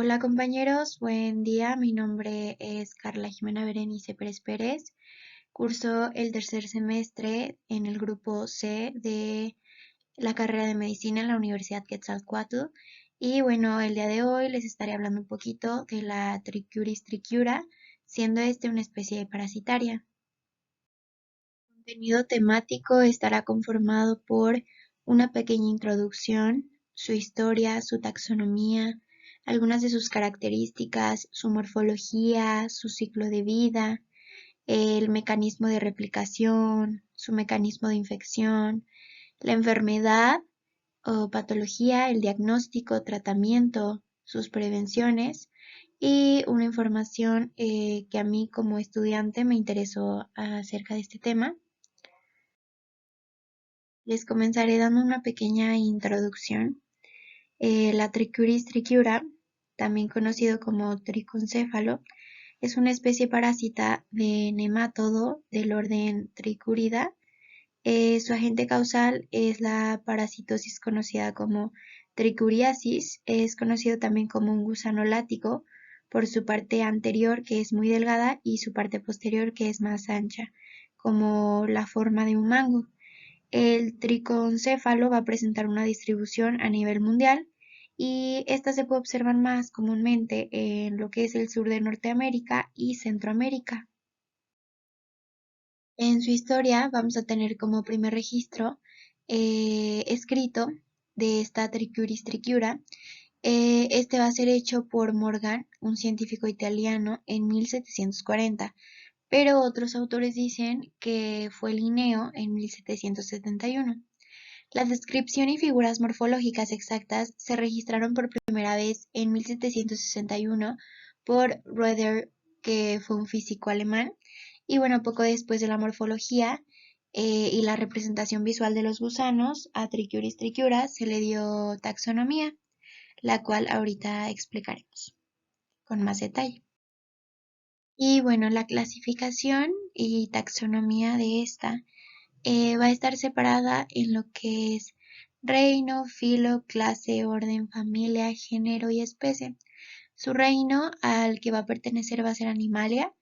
Hola compañeros, buen día. Mi nombre es Carla Jimena Berenice Pérez Pérez. Curso el tercer semestre en el grupo C de la carrera de medicina en la Universidad Quetzalcóatl. Y bueno, el día de hoy les estaré hablando un poquito de la Trichuris trichiura, siendo una especie de parasitaria. El contenido temático estará conformado por una pequeña introducción, su historia, su taxonomía, algunas de sus características, su morfología, su ciclo de vida, el mecanismo de replicación, su mecanismo de infección, la enfermedad o patología, el diagnóstico, tratamiento, sus prevenciones y una información que a mí como estudiante me interesó acerca de este tema. Les comenzaré dando una pequeña introducción. La Trichuris trichiura, también conocido como triconcéfalo, es una especie parásita de nemátodo del orden Trichuridae. Su agente causal es la parasitosis conocida como trichuriasis. Es conocido también como un gusano látigo por su parte anterior, que es muy delgada, y su parte posterior, que es más ancha, como la forma de un mango. El triconcéfalo va a presentar una distribución a nivel mundial y esta se puede observar más comúnmente en lo que es el sur de Norteamérica y Centroamérica. En su historia vamos a tener como primer registro escrito de esta Trichuris trichiura. Este va a ser hecho por Morgan, un científico italiano, en 1740, pero otros autores dicen que fue Linneo en 1771. La descripción y figuras morfológicas exactas se registraron por primera vez en 1761 por Roeder, que fue un físico alemán, y bueno, poco después de la morfología y la representación visual de los gusanos, a Trichuris trichiura se le dio taxonomía, la cual ahorita explicaremos con más detalle. Y bueno, la clasificación y taxonomía de esta va a estar separada en lo que es reino, filo, clase, orden, familia, género y especie. Su reino al que va a pertenecer va a ser Animalia,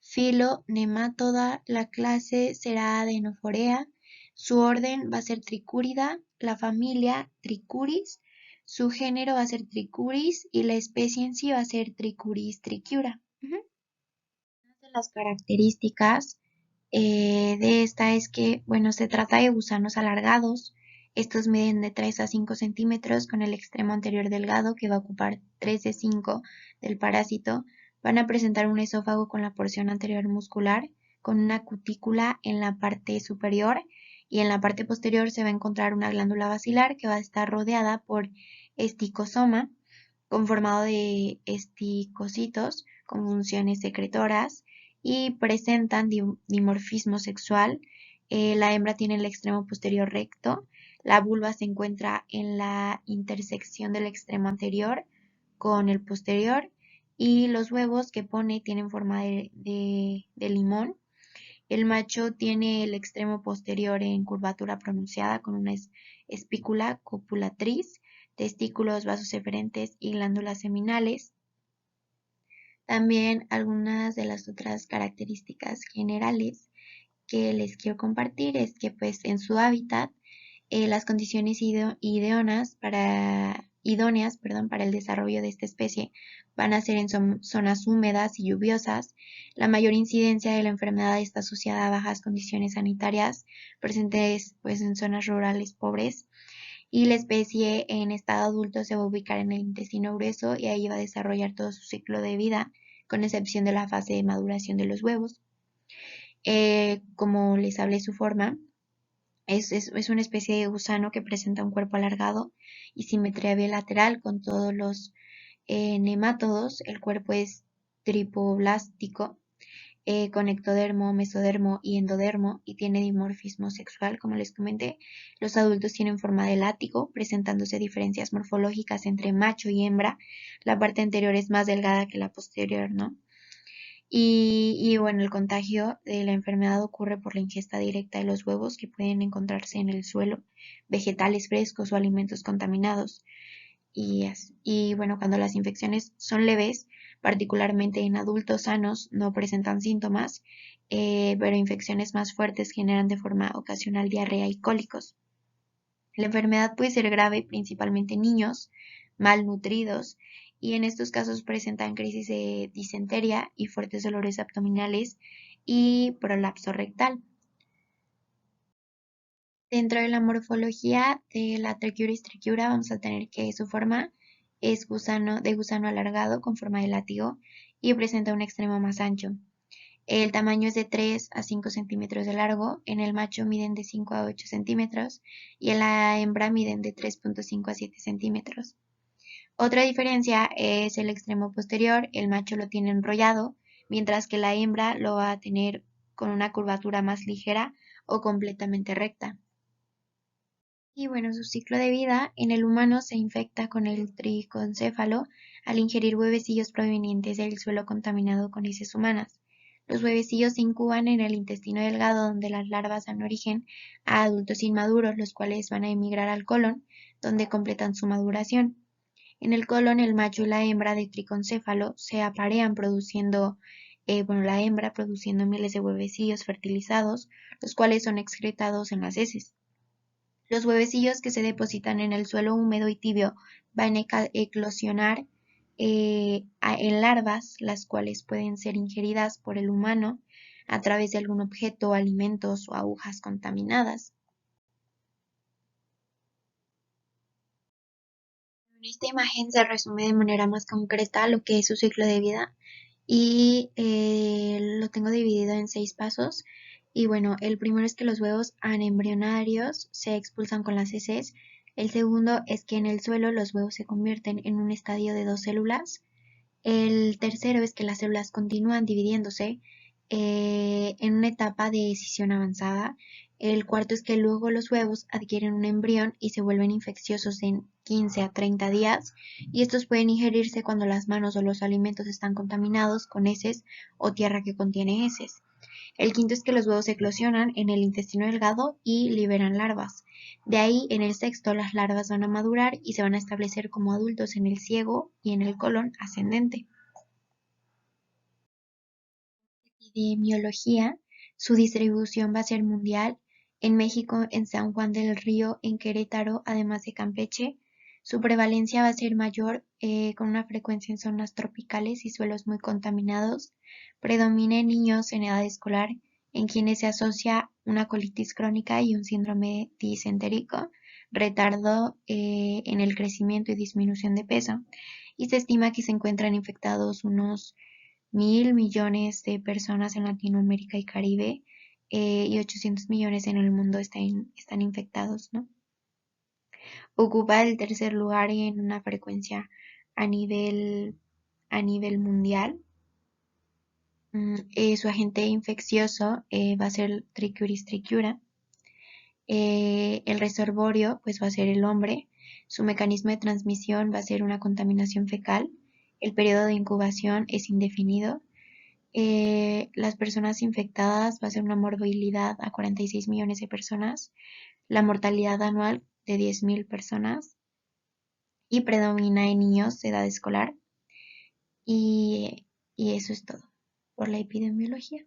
filo, Nemátoda, la clase será Adenophorea, su orden va a ser Tricúrida, la familia Trichuris, su género va a ser Trichuris y la especie en sí va a ser Trichuris trichiura. Una de las características de esta es que, bueno, se trata de gusanos alargados. Estos miden de 3 a 5 centímetros con el extremo anterior delgado que va a ocupar 3 de 5 del parásito. Van a presentar un esófago con la porción anterior muscular, con una cutícula en la parte superior y en la parte posterior se va a encontrar una glándula basilar que va a estar rodeada por esticosoma, conformado de esticocitos con funciones secretoras y presentan dimorfismo sexual. La hembra tiene el extremo posterior recto, la vulva se encuentra en la intersección del extremo anterior con el posterior y los huevos que pone tienen forma de limón. El macho tiene el extremo posterior en curvatura pronunciada con una espícula copulatriz, testículos, vasos eferentes y glándulas seminales. También algunas de las otras características generales que les quiero compartir es que pues en su hábitat las condiciones idóneas para el desarrollo de esta especie van a ser en zonas húmedas y lluviosas. La mayor incidencia de la enfermedad está asociada a bajas condiciones sanitarias presentes pues en zonas rurales pobres, y la especie en estado adulto se va a ubicar en el intestino grueso y ahí va a desarrollar todo su ciclo de vida, con excepción de la fase de maduración de los huevos. Como les hablé su forma, es una especie de gusano que presenta un cuerpo alargado y simetría bilateral con todos los nemátodos. El cuerpo es tripoblástico, con ectodermo, mesodermo y endodermo y tiene dimorfismo sexual, como les comenté. Los adultos tienen forma de látigo, presentándose diferencias morfológicas entre macho y hembra. La parte anterior es más delgada que la posterior, ¿no? Y bueno, el contagio de la enfermedad ocurre por la ingesta directa de los huevos que pueden encontrarse en el suelo, vegetales frescos o alimentos contaminados. y bueno, cuando las infecciones son leves, particularmente en adultos sanos, no presentan síntomas, pero infecciones más fuertes generan de forma ocasional diarrea y cólicos. La enfermedad puede ser grave principalmente en niños malnutridos y en estos casos presentan crisis de disentería y fuertes dolores abdominales y prolapso rectal. Dentro de la morfología de la Trichuris trichiura vamos a tener que su forma es de gusano alargado con forma de látigo y presenta un extremo más ancho. El tamaño es de 3 a 5 centímetros de largo, en el macho miden de 5 a 8 centímetros y en la hembra miden de 3.5 a 7 centímetros. Otra diferencia es el extremo posterior, el macho lo tiene enrollado, mientras que la hembra lo va a tener con una curvatura más ligera o completamente recta. Y bueno, su ciclo de vida en el humano se infecta con el triconcéfalo al ingerir huevecillos provenientes del suelo contaminado con heces humanas. Los huevecillos se incuban en el intestino delgado donde las larvas dan origen a adultos inmaduros, los cuales van a emigrar al colon, donde completan su maduración. En el colon, el macho y la hembra de triconcéfalo se aparean produciendo, la hembra produciendo miles de huevecillos fertilizados, los cuales son excretados en las heces. Los huevecillos que se depositan en el suelo húmedo y tibio van a eclosionar en larvas, las cuales pueden ser ingeridas por el humano a través de algún objeto, alimentos o agujas contaminadas. En esta imagen se resume de manera más concreta lo que es su ciclo de vida y lo tengo dividido en 6 pasos. Y bueno, el primero es que los huevos anembrionarios se expulsan con las heces. El segundo es que en el suelo los huevos se convierten en un estadio de 2 células. El tercero es que las células continúan dividiéndose en una etapa de escisión avanzada. El cuarto es que luego los huevos adquieren un embrión y se vuelven infecciosos en 15 a 30 días y estos pueden ingerirse cuando las manos o los alimentos están contaminados con heces o tierra que contiene heces. El quinto es que los huevos eclosionan en el intestino delgado y liberan larvas. De ahí, en el sexto, las larvas van a madurar y se van a establecer como adultos en el ciego y en el colon ascendente. Epidemiología, su distribución va a ser mundial. En México, en San Juan del Río, en Querétaro, además de Campeche. Su prevalencia va a ser mayor con una frecuencia en zonas tropicales y suelos muy contaminados. Predomina en niños en edad escolar, en quienes se asocia una colitis crónica y un síndrome disentérico, retardo en el crecimiento y disminución de peso. Y se estima que se encuentran infectados unos 1.000 millones de personas en Latinoamérica y Caribe y 800 millones en el mundo están infectados, ¿no? Ocupa el tercer lugar en una frecuencia a nivel, a nivel mundial. Su agente infeccioso va a ser Trichuris trichiura. El reservorio pues va a ser el hombre. Su mecanismo de transmisión va a ser una contaminación fecal. El periodo de incubación es indefinido. Las personas infectadas va a ser una morbilidad a 46 millones de personas, la mortalidad anual de 10.000 personas y predomina en niños de edad escolar y eso es todo por la epidemiología.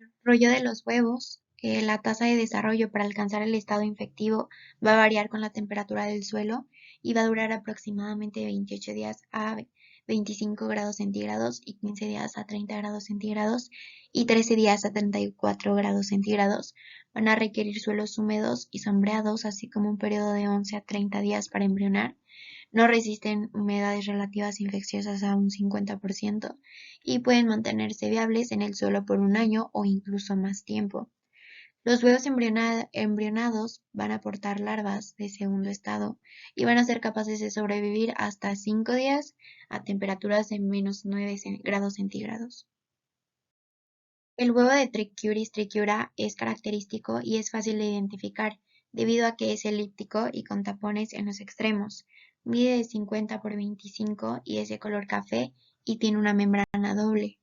El rollo de los huevos, la tasa de desarrollo para alcanzar el estado infectivo va a variar con la temperatura del suelo y va a durar aproximadamente 28 días a 25 grados centígrados y 15 días a 30 grados centígrados y 13 días a 34 grados centígrados. Van a requerir suelos húmedos y sombreados, así como un periodo de 11 a 30 días para embrionar. No resisten humedades relativas infecciosas a un 50% y pueden mantenerse viables en el suelo por un año o incluso más tiempo. Los huevos embrionados van a aportar larvas de segundo estado y van a ser capaces de sobrevivir hasta 5 días a temperaturas de menos 9 grados centígrados. El huevo de Trichuris trichiura es característico y es fácil de identificar debido a que es elíptico y con tapones en los extremos. Mide de 50 por 25 y es de color café y tiene una membrana doble.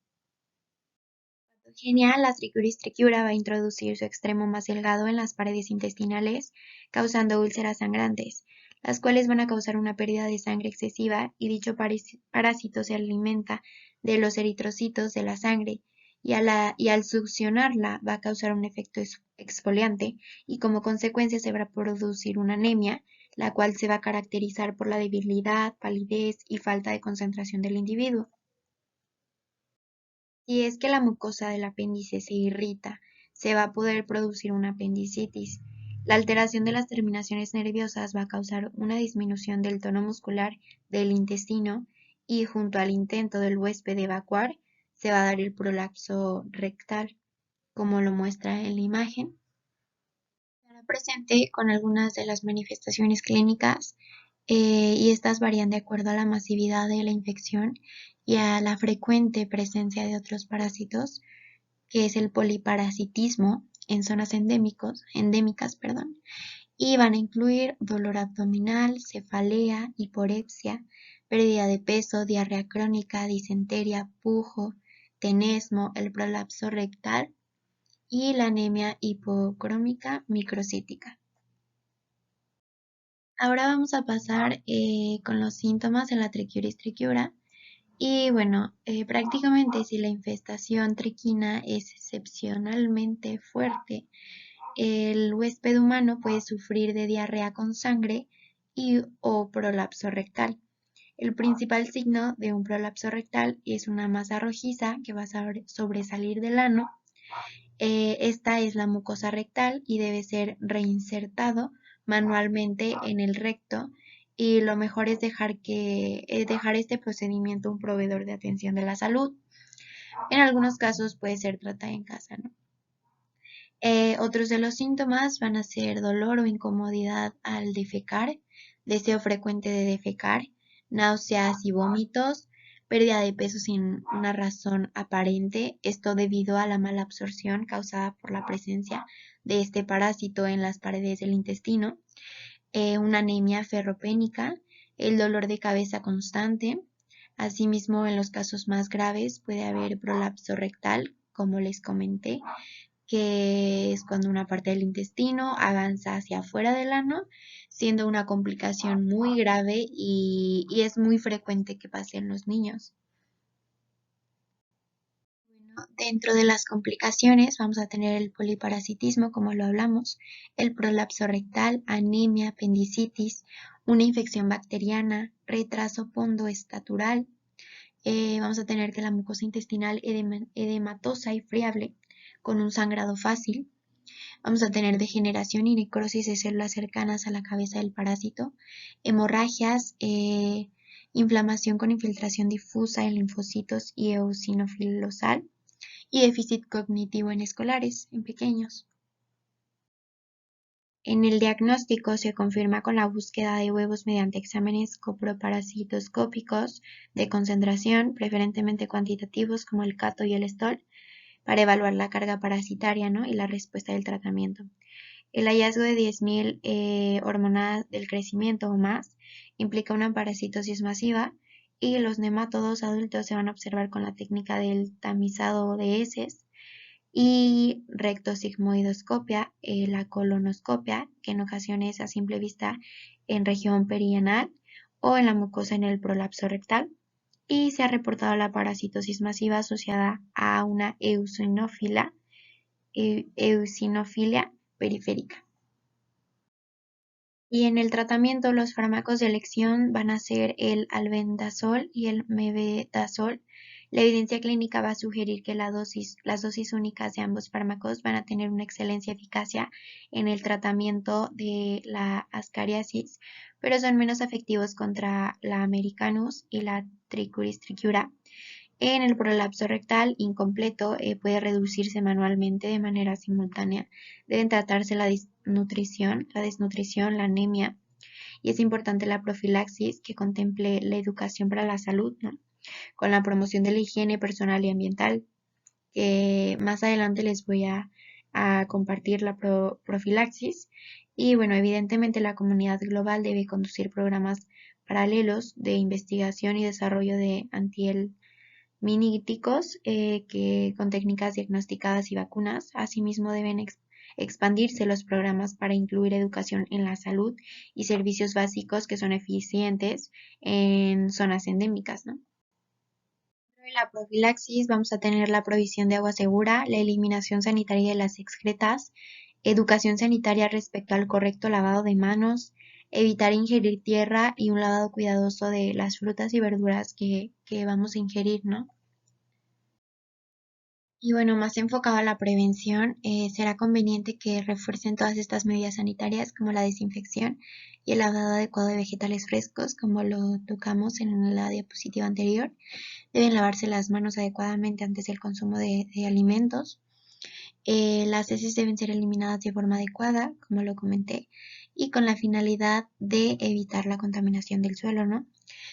Genial, la Trichuris trichiura va a introducir su extremo más delgado en las paredes intestinales, causando úlceras sangrantes. las cuales van a causar una pérdida de sangre excesiva y dicho parásito se alimenta de los eritrocitos de la sangre y al succionarla va a causar un efecto exfoliante y como consecuencia se va a producir una anemia, la cual se va a caracterizar por la debilidad, palidez y falta de concentración del individuo. Si es que la mucosa del apéndice se irrita, se va a poder producir una apendicitis. La alteración de las terminaciones nerviosas va a causar una disminución del tono muscular del intestino y junto al intento del huésped de evacuar se va a dar el prolapso rectal, como lo muestra en la imagen. Estará presente con algunas de las manifestaciones clínicas y estas varían de acuerdo a la masividad de la infección y a la frecuente presencia de otros parásitos, que es el poliparasitismo en zonas endémicas, y van a incluir dolor abdominal, cefalea, hiporexia, pérdida de peso, diarrea crónica, disenteria, pujo, tenesmo, el prolapso rectal y la anemia hipocrómica microcítica. Ahora vamos a pasar con los síntomas de la triquiuris triquiura. Y bueno, prácticamente si la infestación triquina es excepcionalmente fuerte, el huésped humano puede sufrir de diarrea con sangre o prolapso rectal. El principal signo de un prolapso rectal es una masa rojiza que va a sobresalir del ano. Esta es la mucosa rectal y debe ser reinsertado manualmente en el recto y lo mejor es dejar este procedimiento a un proveedor de atención de la salud. En algunos casos puede ser tratada en casa, ¿no? Otros de los síntomas van a ser dolor o incomodidad al defecar, deseo frecuente de defecar, náuseas y vómitos, pérdida de peso sin una razón aparente, esto debido a la mala absorción causada por la presencia de este parásito en las paredes del intestino, una anemia ferropénica, el dolor de cabeza constante. Asimismo, en los casos más graves puede haber prolapso rectal, como les comenté, que es cuando una parte del intestino avanza hacia afuera del ano, siendo una complicación muy grave y es muy frecuente que pase en los niños. Bueno, dentro de las complicaciones vamos a tener el poliparasitismo, como lo hablamos, el prolapso rectal, anemia, apendicitis, una infección bacteriana, retraso pondoestatural. Vamos a tener que la mucosa intestinal edematosa y friable, con un sangrado fácil. Vamos a tener degeneración y necrosis de células cercanas a la cabeza del parásito, hemorragias, inflamación con infiltración difusa en linfocitos y eosinofilosal y déficit cognitivo en escolares, en pequeños. En el diagnóstico se confirma con la búsqueda de huevos mediante exámenes coproparasitoscópicos de concentración, preferentemente cuantitativos como el cato y el STOL, para evaluar la carga parasitaria, ¿no? y la respuesta del tratamiento. El hallazgo de 10.000 hormonas del crecimiento o más implica una parasitosis masiva y los nemátodos adultos se van a observar con la técnica del tamizado de heces y rectosigmoidoscopia, la colonoscopia, que en ocasiones a simple vista en región perianal o en la mucosa en el prolapso rectal, y se ha reportado la parasitosis masiva asociada a una eosinofilia periférica. Y en el tratamiento, los fármacos de elección van a ser el albendazol y el mebendazol. La evidencia clínica va a sugerir que las dosis únicas de ambos fármacos van a tener una excelente eficacia en el tratamiento de la ascariasis, pero son menos efectivos contra la americanus y la trichuris trichiura. En el prolapso rectal incompleto puede reducirse manualmente de manera simultánea. Deben tratarse la desnutrición, la anemia, y es importante la profilaxis que contemple la educación para la salud, ¿no? Con la promoción de la higiene personal y ambiental. Más adelante les voy a compartir la profilaxis. Y bueno, evidentemente la comunidad global debe conducir programas paralelos de investigación y desarrollo de antihelmínicos que con técnicas diagnosticadas y vacunas. Asimismo deben expandirse los programas para incluir educación en la salud y servicios básicos que son eficientes en zonas endémicas, ¿no? Dentro de la profilaxis vamos a tener la provisión de agua segura, la eliminación sanitaria de las excretas, educación sanitaria respecto al correcto lavado de manos, evitar ingerir tierra y un lavado cuidadoso de las frutas y verduras que vamos a ingerir, ¿no? Y bueno, más enfocado a la prevención, será conveniente que refuercen todas estas medidas sanitarias como la desinfección y el lavado adecuado de vegetales frescos, como lo tocamos en la diapositiva anterior. Deben lavarse las manos adecuadamente antes del consumo de alimentos. Las heces deben ser eliminadas de forma adecuada, como lo comenté, y con la finalidad de evitar la contaminación del suelo, ¿no?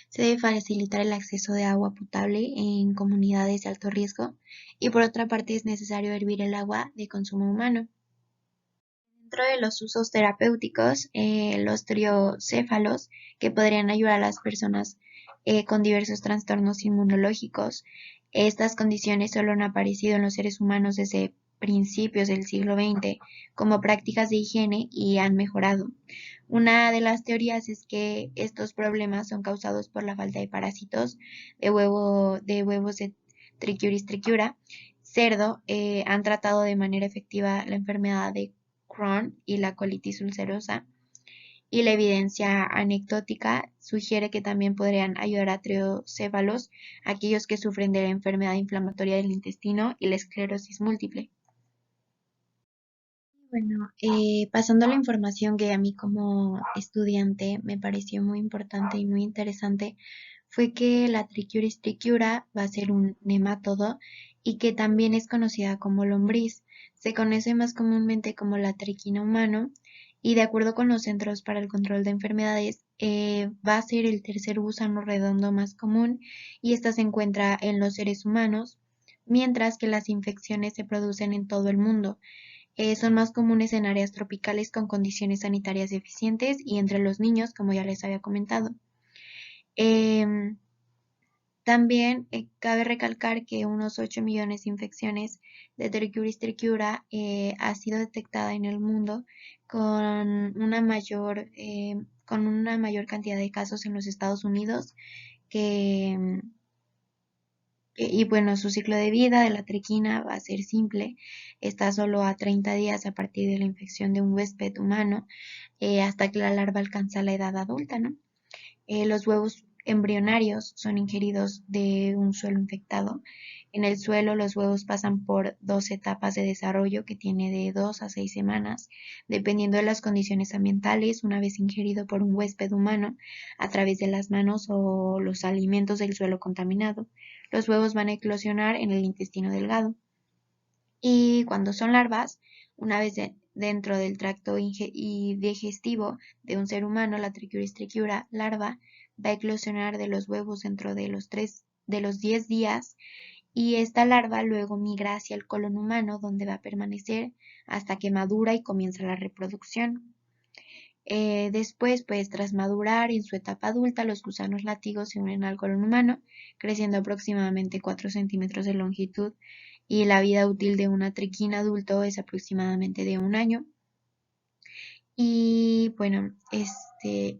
Se debe facilitar el acceso de agua potable en comunidades de alto riesgo y por otra parte es necesario hervir el agua de consumo humano. Dentro de los usos terapéuticos, los triocéfalos, que podrían ayudar a las personas con diversos trastornos inmunológicos. Estas condiciones solo han aparecido en los seres humanos desde principios del siglo XX como prácticas de higiene y han mejorado. Una de las teorías es que estos problemas son causados por la falta de parásitos de huevos de Trichuris trichiura cerdo. Han tratado de manera efectiva la enfermedad de Crohn y la colitis ulcerosa, y la evidencia anecdótica sugiere que también podrían ayudar a triocéfalos, aquellos que sufren de la enfermedad inflamatoria del intestino y la esclerosis múltiple. Bueno, pasando a la información que a mí como estudiante me pareció muy importante y muy interesante, fue que la Trichuris trichiura va a ser un nemátodo y que también es conocida como lombriz. Se conoce más comúnmente como la triquina humano y de acuerdo con los Centros para el Control de Enfermedades, va a ser el tercer gusano redondo más común y esta se encuentra en los seres humanos, mientras que las infecciones se producen en todo el mundo. Son más comunes en áreas tropicales con condiciones sanitarias eficientes y entre los niños, como ya les había comentado. Em, También cabe recalcar que unos 8 millones de infecciones de Trichuris trichiura ha sido detectada en el mundo con una mayor cantidad de casos en los Estados Unidos que, y bueno, su ciclo de vida de la triquina va a ser simple, está solo a 30 días a partir de la infección de un huésped humano hasta que la larva alcanza la edad adulta, ¿no? Los huevos embrionarios son ingeridos de un suelo infectado. En el suelo los huevos pasan por 2 etapas de desarrollo que tiene de 2 a 6 semanas, dependiendo de las condiciones ambientales, una vez ingerido por un huésped humano a través de las manos o los alimentos del suelo contaminado. Los huevos van a eclosionar en el intestino delgado. Y cuando son larvas, una vez dentro del tracto digestivo de un ser humano, la Trichuris trichiura larva va a eclosionar de los huevos dentro de los 10 días y esta larva luego migra hacia el colon humano donde va a permanecer hasta que madura y comienza la reproducción. Después, pues tras madurar en su etapa adulta, los gusanos látigos se unen al colon humano, creciendo aproximadamente 4 centímetros de longitud y la vida útil de una triquina adulto es aproximadamente de 1 año. Y bueno,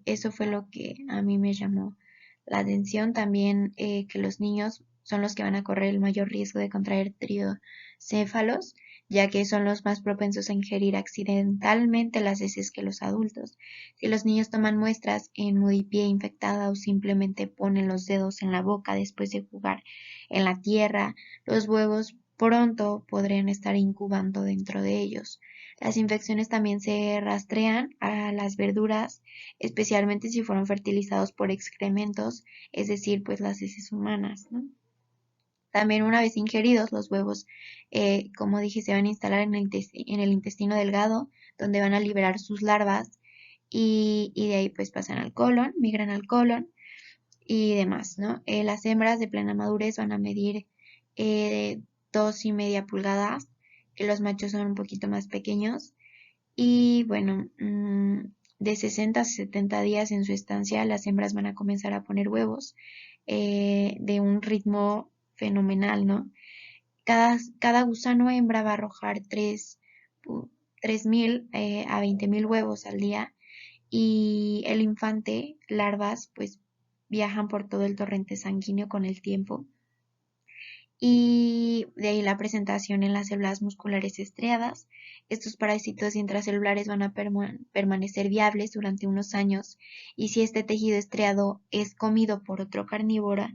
eso fue lo que a mí me llamó la atención. También que los niños son los que van a correr el mayor riesgo de contraer triocéfalos, ya que son los más propensos a ingerir accidentalmente las heces que los adultos. Si los niños toman muestras en mudipié infectada o simplemente ponen los dedos en la boca después de jugar en la tierra, los huevos pronto podrían estar incubando dentro de ellos. Las infecciones también se rastrean a las verduras, especialmente si fueron fertilizados por excrementos, es decir, pues las heces humanas, ¿no? También una vez ingeridos, los huevos, como dije, se van a instalar en el intestino delgado, donde van a liberar sus larvas y de ahí pues pasan al colon, migran al colon y demás, ¿no? Las hembras de plena madurez van a medir 2,5 pulgadas, que los machos son un poquito más pequeños. Y bueno, de 60 a 70 días en su estancia, las hembras van a comenzar a poner huevos de un ritmo fenomenal, ¿no? Cada gusano hembra va a arrojar 3.000 a 20.000 huevos al día, y el infante, larvas, pues viajan por todo el torrente sanguíneo con el tiempo. Y de ahí la presentación en las células musculares estriadas. Estos parásitos intracelulares van a permanecer viables durante unos años, y si este tejido estriado es comido por otro carnívoro,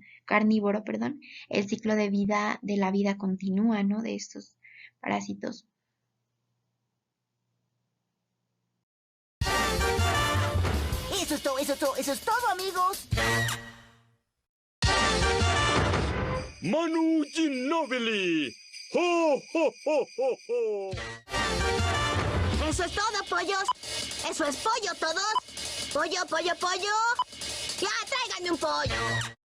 el ciclo de la vida continúa, ¿no? De estos parásitos. Eso es todo, amigos. Manu Ginóbili. ¡Ho, ho, ho, ho, ho! Eso es todo, pollos. Eso es pollo, todos. Pollo, pollo, pollo. Ya, tráiganme un pollo.